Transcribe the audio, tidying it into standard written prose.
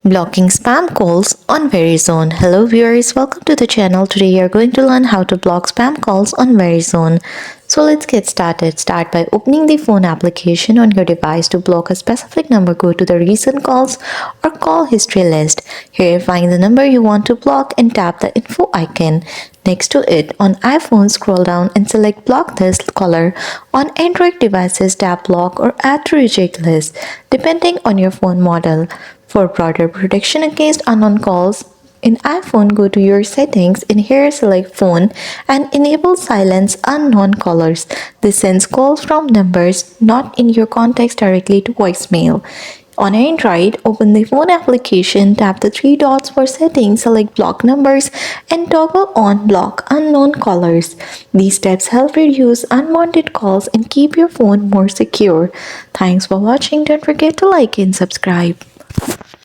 Blocking spam calls on Verizon. Hello viewers, welcome to the channel. Today we are going to learn how to block spam calls on Verizon. So let's get started. Start by opening the phone application on your device. To block a specific number, go to the recent calls or call history list. Here find the number you want to block and tap the info icon. Next to it, on iPhone, scroll down and select block this caller. On Android devices, tap block or add to reject list, depending on your phone model. For broader protection against unknown calls, in iPhone, go to your settings. In here, select phone and enable silence unknown callers. This sends calls from numbers not in your contacts directly to voicemail. On Android, open the phone application, tap the three dots for settings, select block numbers, and toggle on block unknown callers. These steps help reduce unwanted calls and keep your phone more secure. Thanks for watching. Don't forget to like and subscribe.